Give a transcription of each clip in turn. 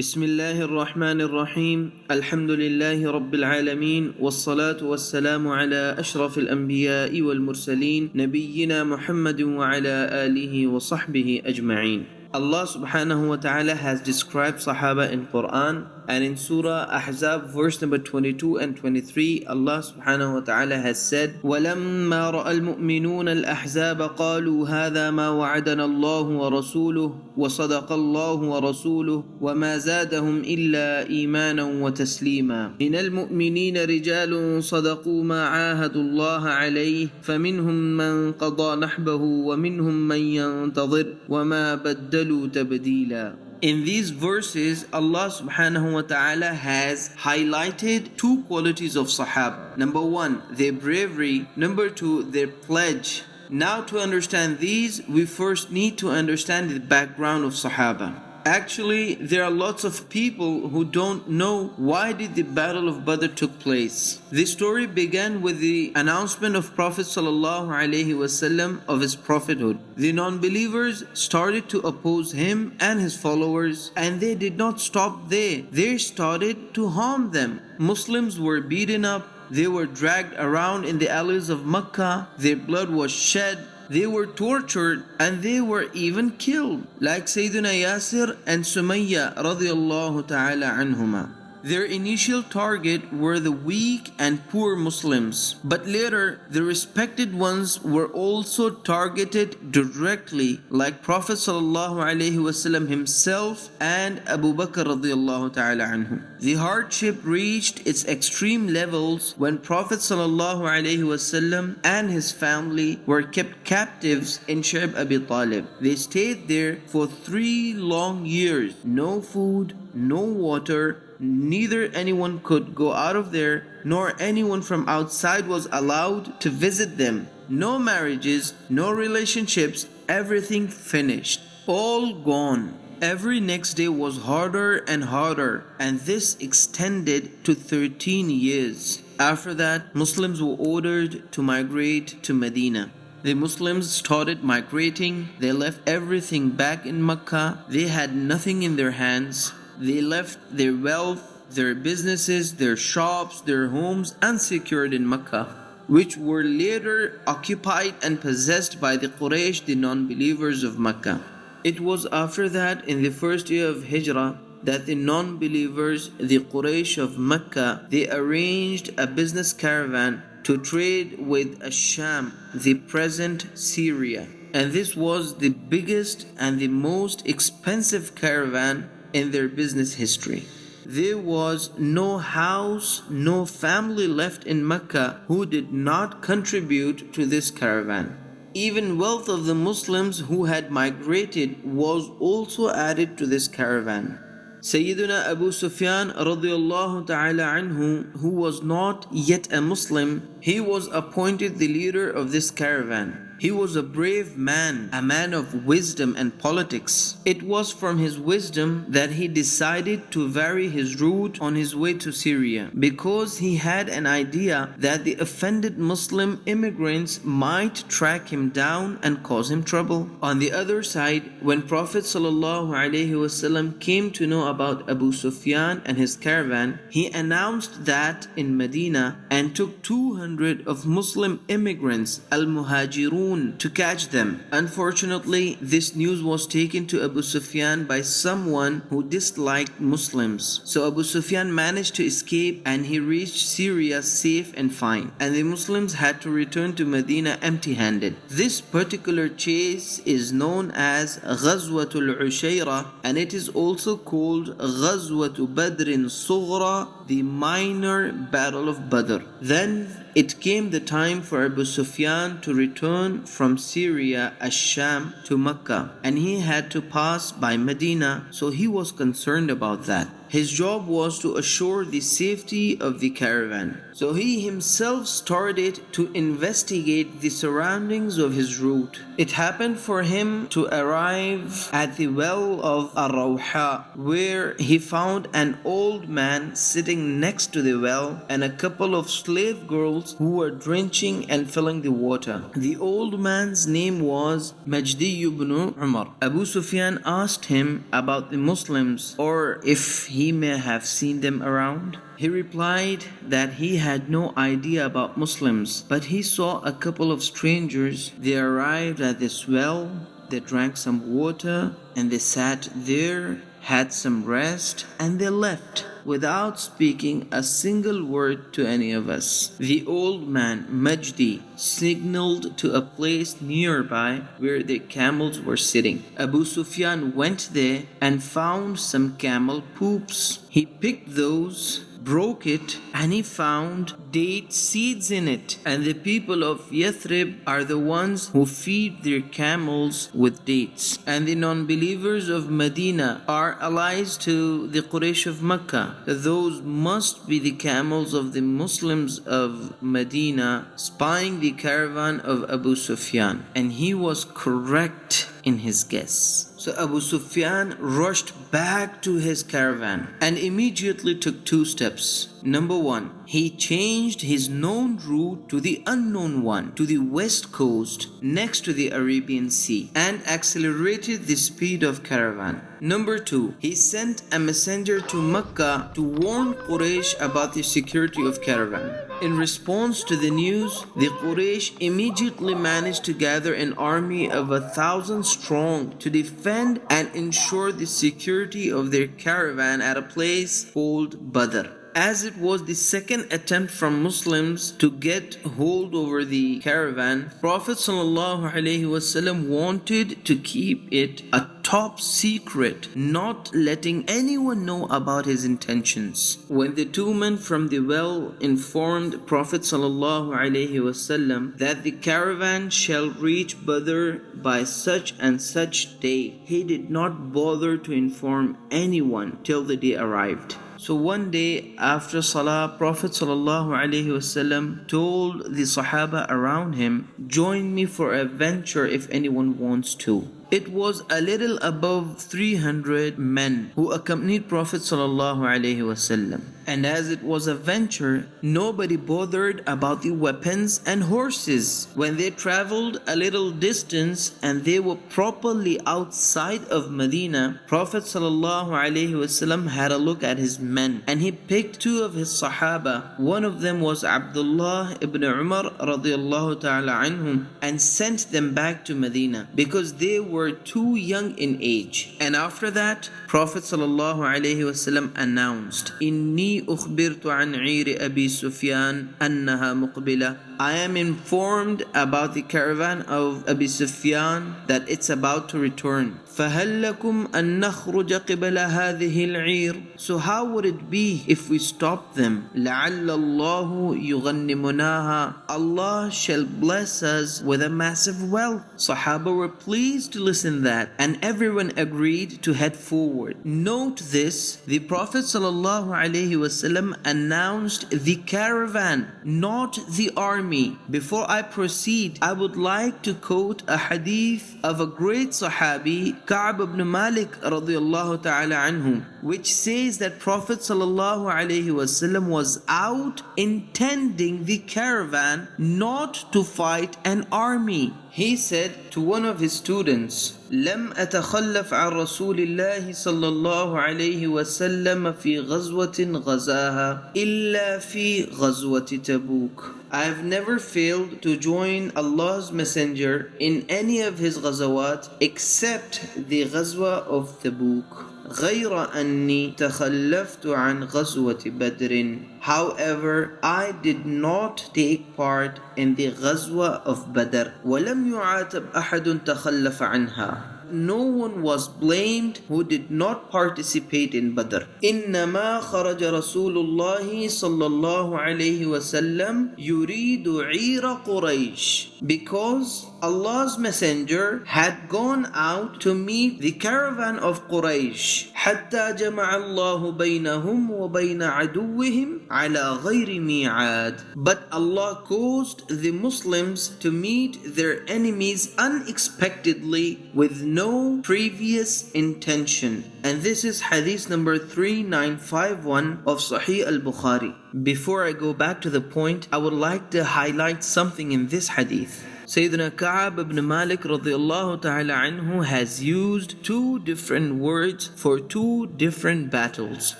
بسم الله الرحمن الرحيم الحمد لله رب العالمين والصلاة والسلام على أشرف الأنبياء والمرسلين نبينا محمد وعلى آله وصحبه أجمعين. Allah subhanahu wa ta'ala has described Sahaba in Quran, and in Surah Ahzab verse number 22 and 23 Allah subhanahu wa ta'ala has said, وَلَمَّا رَأَى الْمُؤْمِنُونَ الْأَحْزَابَ قَالُوا هَذَا مَا وَعَدَنَا اللَّهُ وَرَسُولُهُ وَصَدَقَ اللَّهُ وَرَسُولُهُ وَمَا زَادَهُمْ إِلَّا إِيمَانًا وَتَسْلِيمًا مِنَ الْمُؤْمِنِينَ رِجَالٌ صَدَقُوا مَا عَاهَدُوا اللَّهَ عَلَيْهِ فَمِنْهُمْ مَنْ قَضَى نَحْبَهُ وَمِنْهُمْ مَنْ يَنْتَظِرُ وَمَا بَدَّلُوا تَبْدِيلًا. In these verses, Allah subhanahu wa ta'ala has highlighted two qualities of Sahaba. Number one, their bravery. Number two, their pledge. Now to understand these, we first need to understand the background of Sahaba. Actually, there are lots of people who don't know why did the Battle of Badr took place. The story began with the announcement of Prophet ﷺ of his prophethood. The non-believers started to oppose him and his followers, and they did not stop there. They started to harm them. Muslims were beaten up, they were dragged around in the alleys of Mecca, their blood was shed, they were tortured, and they were even killed, like Sayyidina Yasir and Sumayya radiyallahu ta'ala anhuma. Their initial target were the weak and poor Muslims, but later the respected ones were also targeted directly, like Prophet ﷺ himself and Abu Bakr radiyallahu ta'ala anhu. The hardship reached its extreme levels when Prophet ﷺ and his family were kept captives in Sha'b Abi Talib. They stayed there for 3 long years. No food, no water, neither anyone could go out of there, nor anyone from outside was allowed to visit them. No marriages, no relationships, everything finished. All gone. Every next day was harder and harder, and this extended to 13 years. After that, Muslims were ordered to migrate to Medina. The Muslims started migrating. They left everything back in Mecca. They had nothing in their hands. They left their wealth, their businesses, their shops, their homes unsecured in Mecca, which were later occupied and possessed by the Quraysh, the non-believers of Mecca. It was after that, in the first year of Hijrah, that the non-believers, the Quraysh of Mecca, they arranged a business caravan to trade with Asham, the present Syria. And this was the biggest and the most expensive caravan in their business history. There was no house, no family left in Mecca who did not contribute to this caravan. Even wealth of the Muslims who had migrated was also added to this caravan. Sayyidina Abu Sufyan radiyallahu ta'ala anhu, who was not yet a Muslim, he was appointed the leader of this caravan. He was a brave man, a man of wisdom and politics. It was from his wisdom that he decided to vary his route on his way to Syria, because he had an idea that the offended Muslim immigrants might track him down and cause him trouble. On the other side, when Prophet ﷺ came to know about Abu Sufyan and his caravan, he announced that in Medina and took 200 of Muslim immigrants, al-Muhajirun, to catch them. Unfortunately, this news was taken to Abu Sufyan by someone who disliked Muslims. So Abu Sufyan managed to escape, and he reached Syria safe and fine. And the Muslims had to return to Medina empty-handed. This particular chase is known as Ghazwatul Ushayra, and it is also called Ghazwatu Badrin Sughra, the minor battle of Badr. Then it came the time for Abu Sufyan to return from Syria, Ash-Sham, to Mecca, and he had to pass by Medina, so he was concerned about that. His job was to assure the safety of the caravan. So he himself started to investigate the surroundings of his route. It happened for him to arrive at the well of Ar-Rawha, where he found an old man sitting next to the well and a couple of slave girls who were drenching and filling the water. The old man's name was Majdi ibn Umar. Abu Sufyan asked him about the Muslims, or if he may have seen them around. He replied that he had no idea about Muslims, but he saw a couple of strangers. They arrived at this well, they drank some water, and they sat there, had some rest, and they left without speaking a single word to any of us. The old man, Majdi, signaled to a place nearby where the camels were sitting. Abu Sufyan went there and found some camel poops. He picked those, broke it, and he found date seeds in it. And the people of Yathrib are the ones who feed their camels with dates. And the non-believers of Medina are allies to the Quraysh of Mecca. Those must be the camels of the Muslims of Medina spying the caravan of Abu Sufyan. And he was correct in his guess. So Abu Sufyan rushed back to his caravan and immediately took two steps. Number one, he changed his known route to the unknown one, to the west coast next to the Arabian Sea, and accelerated the speed of caravan. Number two, he sent a messenger to Mecca to warn Quraysh about the security of caravan. In response to the news, the Quraysh immediately managed to gather an army of 1,000 strong to defend and ensure the security of their caravan at a place called Badr. As it was the second attempt from Muslims to get hold over the caravan, Prophet ﷺ wanted to keep it a top secret, not letting anyone know about his intentions. When the two men from the well informed Prophet ﷺ that the caravan shall reach Badr by such and such day, he did not bother to inform anyone till the day arrived. So one day after Salah, Prophet ﷺ told the Sahaba around him, "Join me for a venture if anyone wants to." It was a little above 300 men who accompanied Prophet ﷺ. And as it was a venture, nobody bothered about the weapons and horses. When they traveled a little distance and they were properly outside of Medina, Prophet ﷺ had a look at his men and he picked two of his Sahaba. One of them was Abdullah ibn Umar radiallahu ta'ala anhum, and sent them back to Medina because they were too young in age. And after that, Prophet ﷺ announced, "Inni ukhbirtu an 'ir Abi Sufyan annaha muqbila." I am informed about the caravan of Abi Sufyan that it's about to return. فَهَلْ لَكُمْ أَن نَخْرُجَ قِبَلَ هَذِهِ الْعِيرِ. So how would it be if we stop them? لَعَلَّ اللَّهُ يُغَنِّمُنَاهَا. Allah shall bless us with a massive wealth. Sahaba were pleased to listen that, and everyone agreed to head forward. Note this, the Prophet ﷺ announced the caravan, not the army. Before I proceed, I would like to quote a hadith of a great Sahabi, Ka'b ibn Malik radiallahu ta'ala anhu, which says that Prophet ﷺ was out intending the caravan, not to fight an army. He said to one of his students, لم أتخلف عن رسول الله صلى الله عليه وسلم في غزوة غزاها إلا في غزوة تبوك. I have never failed to join Allah's Messenger in any of his ghazawat except the Ghazwa of Tabuk. غير أني تخلفت عن غزوة بدر. However, I did not take part in the Ghazwa of Badr. ولم يعاتب أحد تخلف عنها. No one was blamed who did not participate in Badr. إنما خرج رسول الله صلى الله عليه وسلم يريد عير قريش. Because Allah's messenger had gone out to meet the caravan of Quraysh. حتى جمع الله بينهم وبين عدوهم على غير ميعاد. But Allah caused the Muslims to meet their enemies unexpectedly with no previous intention. And this is hadith number 3951 of Sahih al-Bukhari. Before I go back to the point, I would like to highlight something in this hadith. Sayyidina Ka'ab ibn Malik radiyallahu ta'ala anhu has used two different words for two different battles.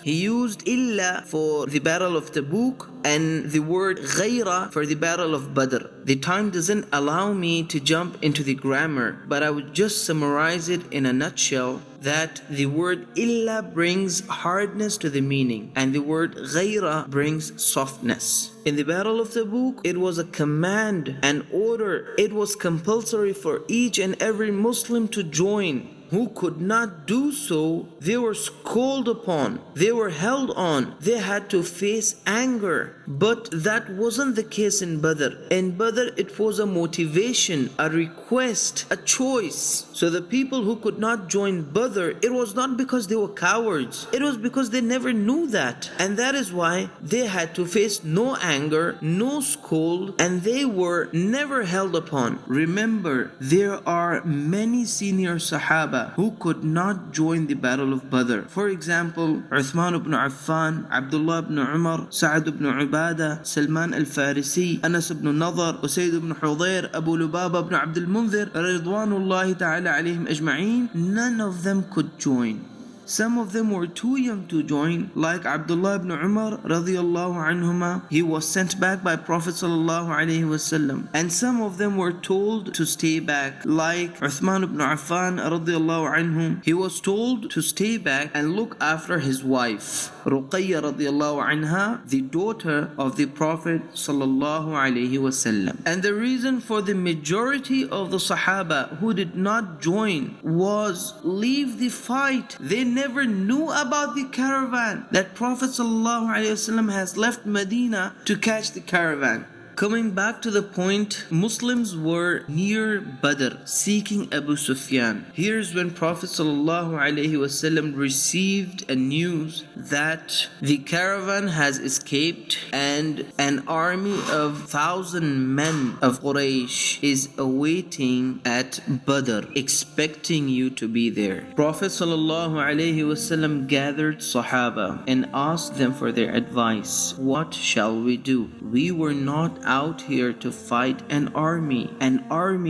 He used illa for the battle of Tabuk and the word ghayra for the battle of Badr. The time doesn't allow me to jump into the grammar, but I would just summarize it in a nutshell that the word illa brings hardness to the meaning and the word ghayra brings softness. In the battle of Tabuk, it was a command, an order. It was compulsory for each and every Muslim to join. Who could not do so, they were called upon, they were held on, they had to face anger. But that wasn't the case in Badr. In Badr, it was a motivation, a request, a choice. So the people who could not join Badr, it was not because they were cowards, it was because they never knew that. And that is why they had to face no anger, no scold, and they were never held upon. Remember, there are many senior Sahaba who could not join the battle of Badr. For example, Uthman ibn Affan, Abdullah ibn Umar, Sa'ad ibn Ubadah, Salman al-Farisi, Anas ibn Nadar, Usayd ibn Hudayr, Abu Lubaba ibn Abdul Munzir, Ridwanullahi ta'ala alayhim ajma'een. None of them could join. Some of them were too young to join, like Abdullah ibn Umar radiyallahu anhuma. He was sent back by Prophet sallallahu alaihi wasallam. And some of them were told to stay back, like Uthman ibn Affan radiyallahu anhum. He was told to stay back and look after his wife, Ruqayya radiyallahu anha, the daughter of the Prophet sallallahu alaihi wasallam. And the reason for the majority of the Sahaba who did not join was leave the fight. They never knew about the caravan, that Prophet ﷺ has left Medina to catch the caravan. Coming back to the point, Muslims were near Badr seeking Abu Sufyan. Here's when Prophet ﷺ received a news that the caravan has escaped and an army of 1,000 men of Quraysh is awaiting at Badr, expecting you to be there. Prophet ﷺ gathered Sahaba and asked them for their advice. What shall we do? We were not out here to fight an army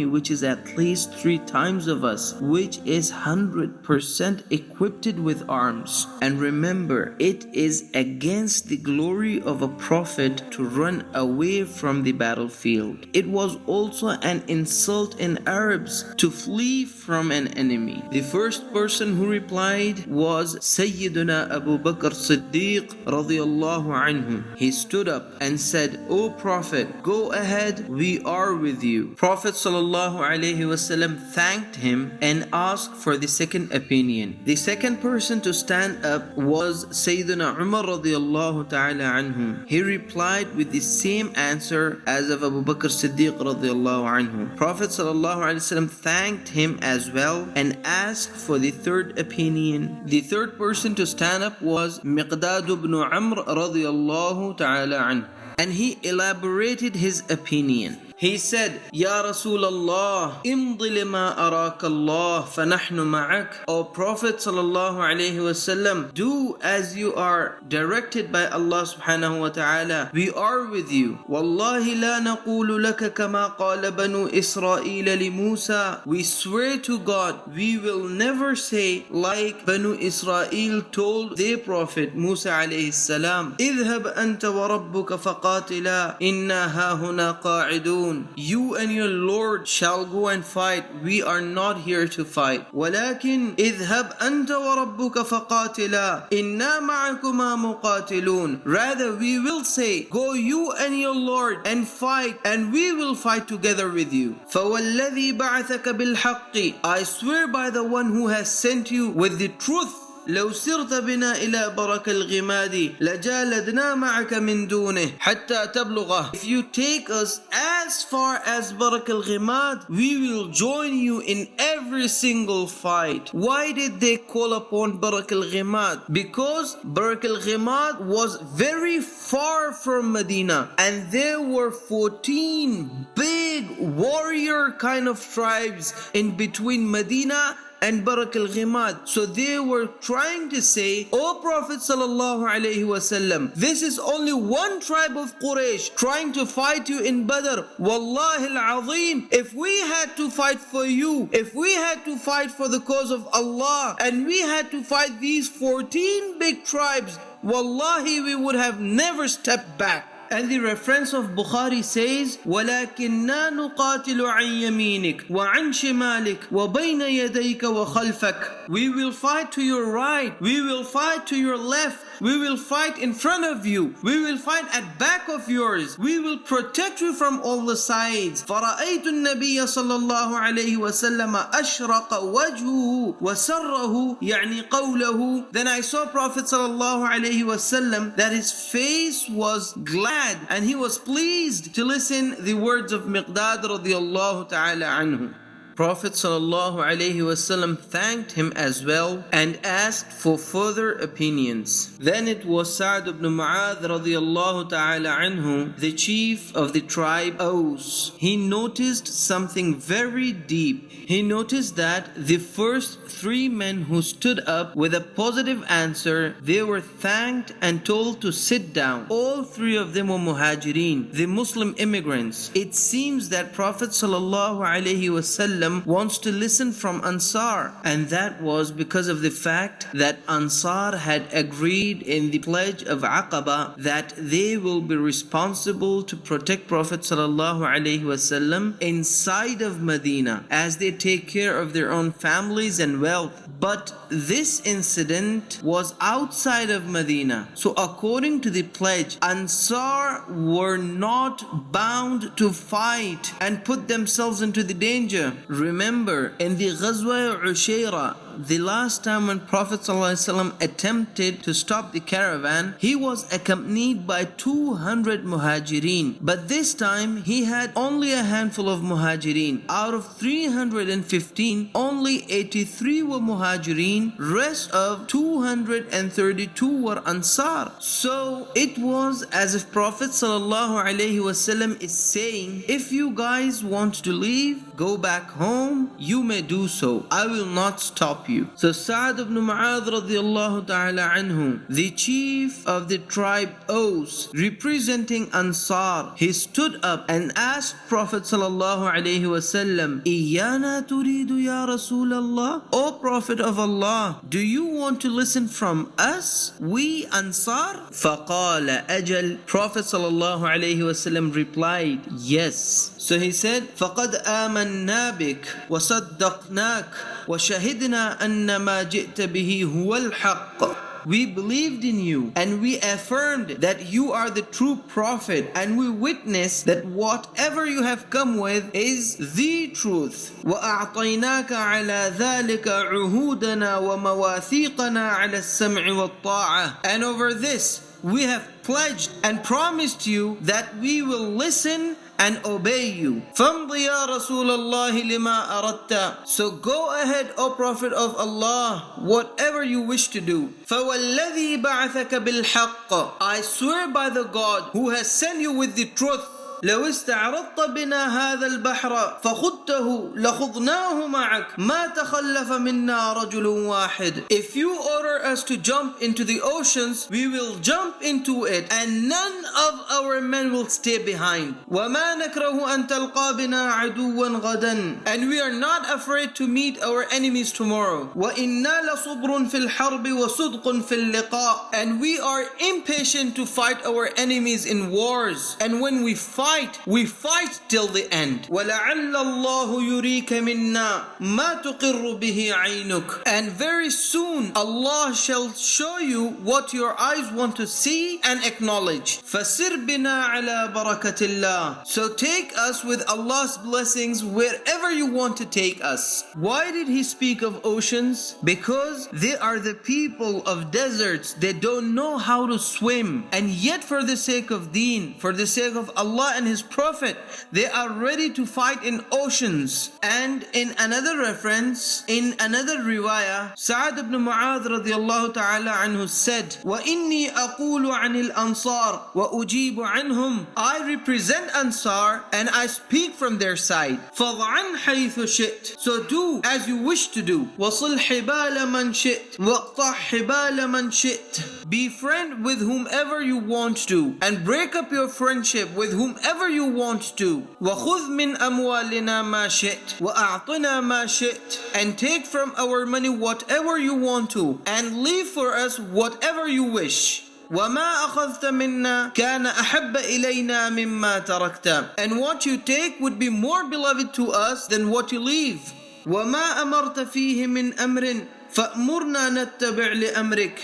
which is at least 3 times of us, which is 100% equipped with arms. And remember, it is against the glory of a prophet to run away from the battlefield. It was also an insult in Arabs to flee from an enemy. The first person who replied was Sayyiduna Abu Bakr Siddiq radiyallahu anhu. He stood up and said, "O Prophet, go ahead, we are with you." Prophet ﷺ thanked him and asked for the second opinion. The second person to stand up was Sayyidina Umar radiyallahu ta'ala anhu. He replied with the same answer as of Abu Bakr Siddiq radiyallahu anhu. Prophet ﷺ thanked him as well and asked for the third opinion. The third person to stand up was Miqdad ibn Amr radiyallahu ta'ala anhu. And he elaborated his opinion. He said, "Ya Rasulallah, imdi lima araka Allah, fanahnu ma'ak." O Prophet sallallahu alaihi wasallam, do as you are directed by Allah subhanahu wa ta'ala. We are with you. Wallahi la naqulu laka kama qala banu Israel li Musa. We swear to God, we will never say like Banu Israel told their Prophet Musa alayhi salam, "Idhhab anta wa rabbuka faqatila, inna hahuna qa'idun." You and your Lord shall go and fight. We are not here to fight. ولكن اذهب أنت وربك فقاتلا إنا معكما مقاتلون. Rather, we will say, go you and your Lord and fight, and we will fight together with you. فوالذي بعثك بالحق. I swear by the one who has sent you with the truth. لو سرت بنا إلى برك الغماد لجالدنا معك من دونه حتى تبلغه. If you take us as far as Barak al-Ghimad, we will join you in every single fight. Why did they call upon Barak al-Ghimad? Because Barak al-Ghimad was very far from Medina, and there were 14 big warrior kind of tribes in between Medina and Barak al-Ghimad. So they were trying to say, O Prophet sallallahu alaihi wasallam, this is only one tribe of Quraysh trying to fight you in Badr. Wallahi al-Azim, if we had to fight for you, if we had to fight for the cause of Allah, and we had to fight these 14 big tribes, Wallahi, we would have never stepped back. And the reference of Bukhari says, وَلَكِنَّا نُقَاتِلُ عَنْ يَمِينِكَ وَعَنْ شِمَالِكَ وَبَيْنَ يَدَيْكَ وَخَلْفَكَ. We will fight to your right, we will fight to your left, we will fight in front of you, we will fight at back of yours, we will protect you from all the sides. فَرَأَيْتُ النَّبِيَّ صَلَّى اللَّهُ عَلَيْهِ وَسَلَّمَ أَشْرَقَ وَجْهُهُ وَسَرَّهُ يعني قَوْلَهُ. Then I saw Prophet sallallahu alaihi wasallam that his face was glad and he was pleased to listen the words of Miqdad radiyallahu ta'ala anhu. Prophet sallallahu alaihi wasallam thanked him as well and asked for further opinions. Then it was Sa'd ibn Mu'adh radiyallahu ta'ala anhu, the chief of the tribe Aus. He noticed something very deep. He noticed that the first 3 men who stood up with a positive answer, they were thanked and told to sit down. All 3 of them were Muhajirin, the Muslim immigrants. It seems that Prophet sallallahu alaihi wasallam wants to listen from Ansar, and that was because of the fact that Ansar had agreed in the pledge of Aqaba that they will be responsible to protect Prophet sallallahu alaihi wasallam inside of Medina as they take care of their own families and wealth. But this incident was outside of Medina. So according to the pledge, Ansar were not bound to fight and put themselves into the danger. Remember, in the Ghazwa Ushayra, the last time when Prophet ﷺ attempted to stop the caravan, he was accompanied by 200 Muhajirin. But this time, he had only a handful of Muhajirin. Out of 315, only 83 were Muhajirin. Rest of 232 were Ansar. So it was as if Prophet ﷺ is saying, if you guys want to leave, go back home, you may do so. I will not stop you. So Sa'd ibn Mu'adh radiyallahu ta'ala anhu, the chief of the tribe Aus, representing Ansar, he stood up and asked Prophet sallallahu alaihi wasallam, Iyana turidu ya Rasulallah? O Prophet of Allah, do you want to listen from us, we Ansar? فَقَالَ أَجَلْ. Prophet sallallahu alaihi wasallam replied, yes. So he said, فَقَدْ آمَنَّا بِكَ وَصَدَّقْنَاكَ وَشَهِدْنَا أَنَّ مَا جِئْتَ بِهِ هُوَ الْحَقِّ. We believed in you and we affirmed that you are the true prophet, and we witness that whatever you have come with is the truth. وَأَعْطَيْنَاكَ عَلَى ذَلِكَ عُهُودَنَا وَمَوَاثِيقَنَا عَلَى السَّمْعِ وَالطَّاعَةِ. And over this we have pledged and promised you that we will listen and obey you. فَامْضِ يَا رَسُولَ اللَّهِ لِمَا أَرَدْتَ. So go ahead, O Prophet of Allah, whatever you wish to do. فَوَالَّذِي بَعَثَكَ بِالْحَقِّ. I swear by the God who has sent you with the truth. لو استعرضت بنا هذا البحر فخضته لخضناه معك ما تخلف منا رجل واحد. If you order us to jump into the oceans, we will jump into it, and none of our men will stay behind. وما نكره أن تلقى بنا عدوا غدا. And we are not afraid to meet our enemies tomorrow. وإنا لصبر في الحرب وصدق في اللقاء. And we are impatient to fight our enemies in wars. And when we fight, we fight till the end. وَلَعَلَّ اللَّهُ يُرِيكَ مِنَّا مَا تُقِرُّ بِهِ عَيْنُكَ. And very soon Allah shall show you what your eyes want to see and acknowledge. فَسِرْ بِنَا عَلَى بَرَكَةِ اللَّهِ. So take us with Allah's blessings wherever you want to take us. Why did he speak of oceans? Because they are the people of deserts. They don't know how to swim, and yet for the sake of deen, for the sake of Allah and His Prophet, they are ready to fight in oceans. And in another reference, in another riwayah, Sa'ad ibn Mu'adh radiyallahu ta'ala anhu said, وَإِنِّي أَقُولُ عَنِ الْأَنصَارِ وَأُجِيبُ عَنْهُمْ. I represent Ansar and I speak from their side. فَضْعَنْ حَيْثُ شِئْتَ. So do as you wish to do. وَصِلْ حِبَالَ مَنْ شِئْتَ وَاقْطَعْ حِبَالَ مَنْ شِئْتَ. Befriend with whomever you want to, and break up your friendship with whomever you want to. وَخُذْ مِنْ أَمْوَالِنَا مَا شِئْتَ وَأَعْطِنَا مَا شِئْتَ. And take from our money whatever you want to, and leave for us whatever you wish. وَمَا أَخَذْتَ مِنَّا كَانَ أَحَبَّ إِلَيْنَا مِمَّا تَرَكْتَ. And what you take would be more beloved to us than what you leave. وَمَا أَمَرْتَ فِيهِ مِنْ أَمْرٍ فَأْمُرْنَا نَتَّبِعْ لِأَمْرِكَ.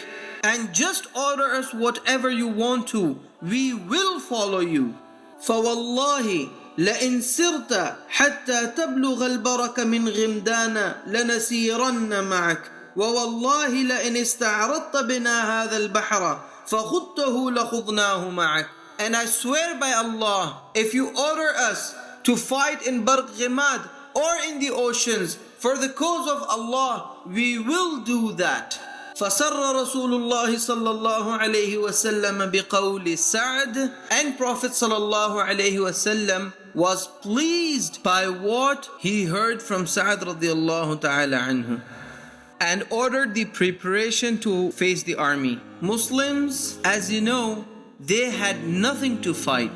And just order us whatever you want to, we will follow you. فَوَاللَّهِ لَإِنْ سِرْتَ حَتَّى تَبْلُغَ الْبَرَكَ مِنْ غِمْدَانَ لَنَسِيرَنَّ مَعَكَ وَوَاللَّهِ لَإِنْ اسْتَعْرَضْتَ بِنَا هَذَا الْبَحْرَ فَخُضْتَهُ لَخُضْنَاهُ مَعَكَ. And I swear by Allah, if you order us to fight in Barq Ghimad or in the oceans for the cause of Allah, we will do that. فَسَرَّ رَسُولُ اللَّهِ صَلَّى اللَّهُ عَلَيْهِ وَسَلَّمَ بِقَوْلِ سَعْدٍ. And Prophet sallallahu alayhi wasallam was pleased by what he heard from Sa'd radiyallahu ta'ala anhu, and ordered the preparation to face the army. Muslims, as you know, they had nothing to fight.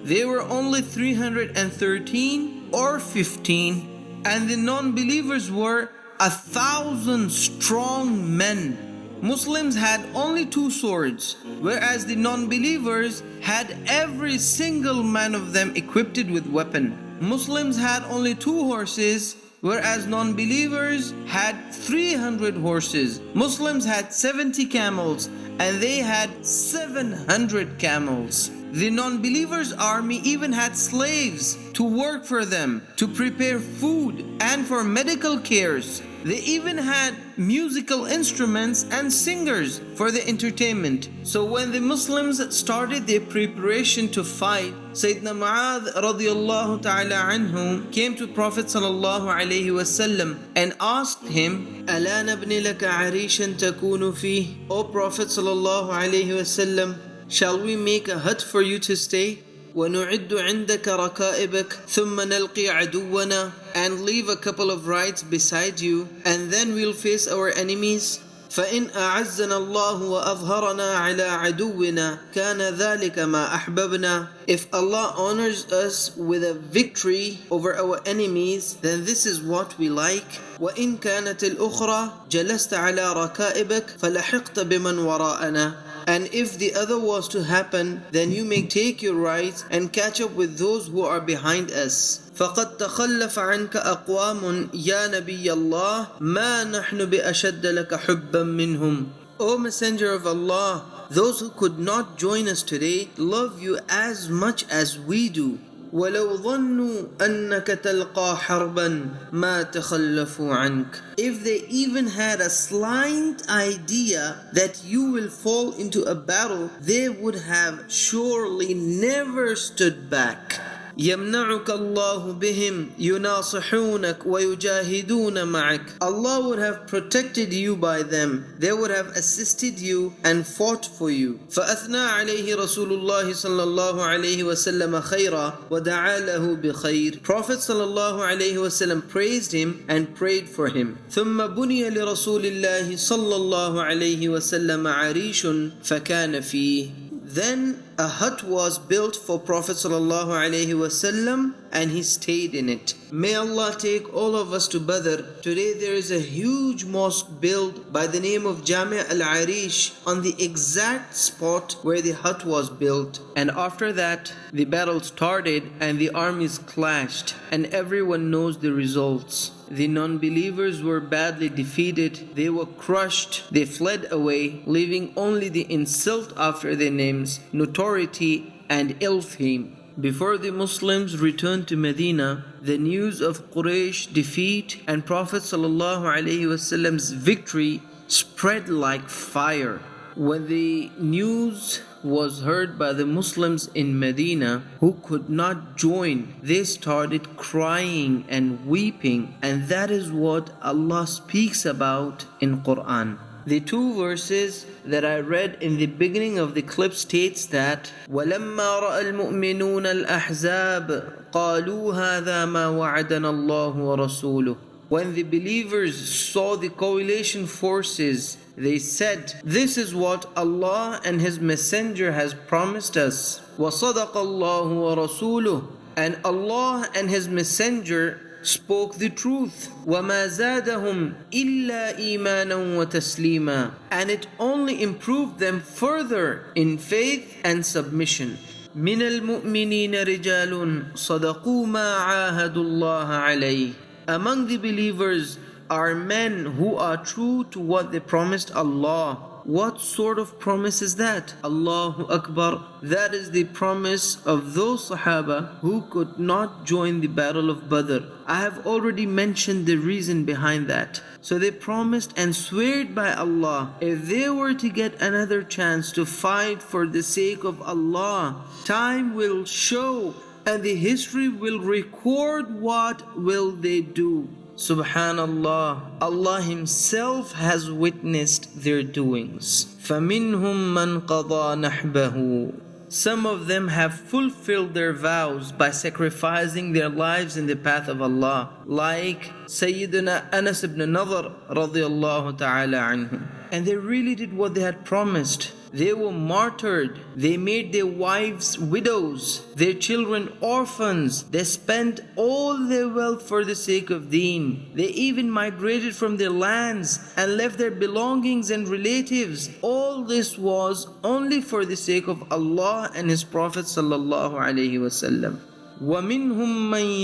They were only 313 or 15, and the non-believers were 1,000 strong men. Muslims had only 2 swords, whereas the non-believers had every single man of them equipped with weapon. Muslims had only 2 horses, whereas non-believers had 300 horses. Muslims had 70 camels, and they had 700 camels. The non-believers' army even had slaves to work for them, to prepare food, and for medical cares. They even had musical instruments and singers for the entertainment. So when the Muslims started their preparation to fight, Sayyidina Mu'adh radiyallahu ta'ala anhu came to Prophet sallallahu alayhi wasallam and asked him, أَلَا نَبْنِ لَكَ عَرِيشًا تَكُونُ فِيهِ. O Prophet sallallahu alayhi wasallam, shall we make a hut for you to stay? وَنُعِدُّ عِنْدَكَ رَكَائِبَكَ ثُمَّ نَلْقِي عَدُوَّنَا. And leave a couple of rides beside you, and then we'll face our enemies. فَإِنْ أَعَزَّنَا اللَّهُ وَأَظْهَرَنَا عَلَىٰ عَدُوِّنَا كَانَ ذَلِكَ مَا أَحْبَبْنَا. If Allah honors us with a victory over our enemies, then this is what we like. وَإِنْ كَانَتِ الْأُخْرَى جَلَسْتَ عَلَىٰ رَكَائِبَكَ فَلَحِقْتَ بِمَنْ وَرَاءَنَا. And if the other was to happen, then you may take your rights and catch up with those who are behind us. فَقَدْ تَخَلَّفَ عَنْكَ أَقْوَامٌ يَا نَبِيَّ اللَّهِ مَا نَحْنُ بِأَشَدَّ لَكَ حُبًّا مِّنْهُمْ. O Messenger of Allah, those who could not join us today love you as much as we do. وَلَوْ ظَنُّوا أَنَّكَ تَلْقَى حَرْبًا مَا تَخَلَّفُوا عَنْكَ. If they even had a slight idea that you will fall into a battle, they would have surely never stood back. يَمْنَعُكَ اللَّهُ بِهِمْ يُنَاصِحُونَكَ وَيُجَاهِدُونَ مَعَكَ. Allah would have protected you by them. They would have assisted you and fought for you. فَأَثْنَى عَلَيْهِ رَسُولُ اللَّهِ صَلَّى اللَّهُ عَلَيْهِ وَسَلَّمَ خَيْرًا وَدَعَى لَهُ بِخَيْرٍ. Prophet صلى الله عليه وسلم praised him and prayed for him. ثُمَّ بُنِيَ لِرَسُولِ اللَّهِ صَلَّى اللَّهُ عَلَيْهِ وَسَلَّمَ عَرِيشٌ فَكَانَ فِيهِ. Then a hut was built for Prophet ﷺ and he stayed in it. May Allah take all of us to Badr. Today there is a huge mosque built by the name of Jami' al-Arish on the exact spot where the hut was built. And after that, the battle started and the armies clashed, and everyone knows the results. The non-believers were badly defeated, they were crushed, they fled away, leaving only the insult after their names, notoriety and ill fame. Before the Muslims returned to Medina, the news of Quraysh defeat and Prophet ﷺ's victory spread like fire. When the news was heard by the Muslims in Medina who could not join, they started crying and weeping, and that is what Allah speaks about in Quran. The two verses that I read in the beginning of the clip states that وَلَمَّا رَأَى الْمُؤْمِنُونَ الْأَحْزَابَ قَالُوا هَذَا مَا وَعَدَنَا اللَّهُ وَرَسُولُهُ. When the believers saw the coalition forces, they said, "This is what Allah and His Messenger has promised us." وَصَدَقَ اللَّهُ وَرَسُولُهُ. And Allah and His Messenger spoke the truth. وَمَا زَادَهُمْ إِلَّا إِيمَانًا وَتَسْلِيمًا. And it only improved them further in faith and submission. مِنَ الْمُؤْمِنِينَ رِجَالٌ صَدَقُوا مَا عَاهَدُوا اللَّهَ عَلَيْهِ. Among the believers are men who are true to what they promised Allah. What sort of promise is that? Allahu Akbar. That is the promise of those Sahaba who could not join the battle of Badr. I have already mentioned the reason behind that. So they promised and sweared by Allah, if they were to get another chance to fight for the sake of Allah, time will show and the history will record what will they do. Subhanallah, Allah Himself has witnessed their doings. فَمِنْهُمْ مَنْ قَضَى نَحْبَهُ. Some of them have fulfilled their vows by sacrificing their lives in the path of Allah, like Sayyidina Anas ibn Nadhr radiyallahu ta'ala anhu. And they really did what they had promised. They were martyred. They made their wives widows, their children orphans. They spent all their wealth for the sake of deen. They even migrated from their lands and left their belongings and relatives. All this was only for the sake of Allah and His Prophet sallallahu alaihi wasallam. وَمِنْهُمْ مَنْ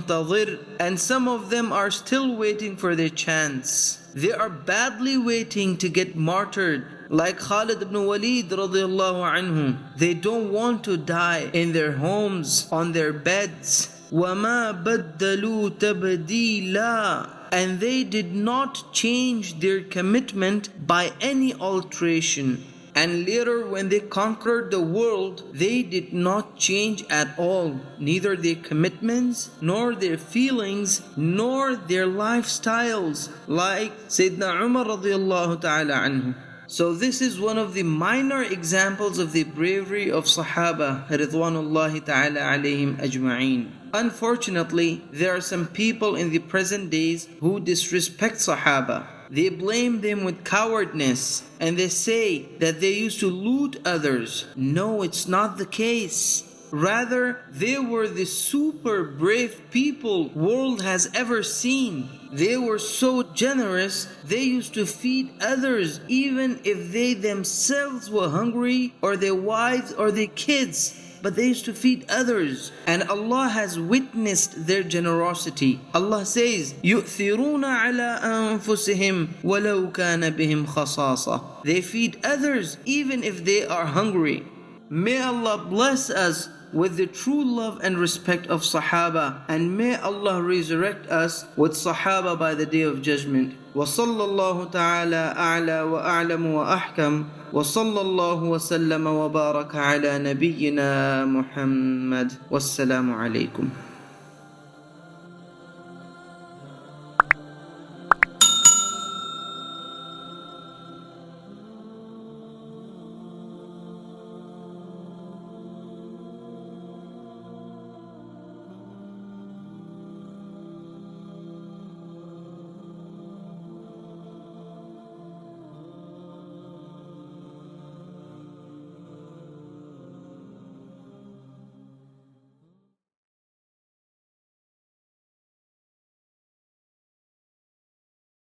يَنْتَظِرُ. And some of them are still waiting for their chance. They are badly waiting to get martyred, like Khalid ibn Walid radiyallahu anhu. They don't want to die in their homes, on their beds. وَمَا بَدَّلُوا تَبْدِيلًا. And they did not change their commitment by any alteration. And later when they conquered the world, they did not change at all, neither their commitments, nor their feelings, nor their lifestyles, like Sayyidina Umar radiyallahu ta'ala anhu. So this is one of the minor examples of the bravery of Sahaba ridwanullahi ta'ala alayhim ajma'een. Unfortunately, there are some people in the present days who disrespect Sahaba. They blame them with cowardness and they say that they used to loot others. No, it's not the case. Rather, they were the super brave people world has ever seen. They were so generous, they used to feed others even if they themselves were hungry, or their wives or their kids. But they used to feed others, and Allah has witnessed their generosity. Allah says, يُؤْثِرُونَ عَلَىٰ أَنفُسِهِمْ وَلَوْ كَانَ بِهِمْ خَصَاصَةٌ. They feed others even if they are hungry. May Allah bless us with the true love and respect of Sahaba, and may Allah resurrect us with Sahaba by the Day of Judgment. وصلى الله تعالى أعلى وأعلم وأحكم وصلى الله وسلم وبارك على نبينا محمد والسلام عليكم.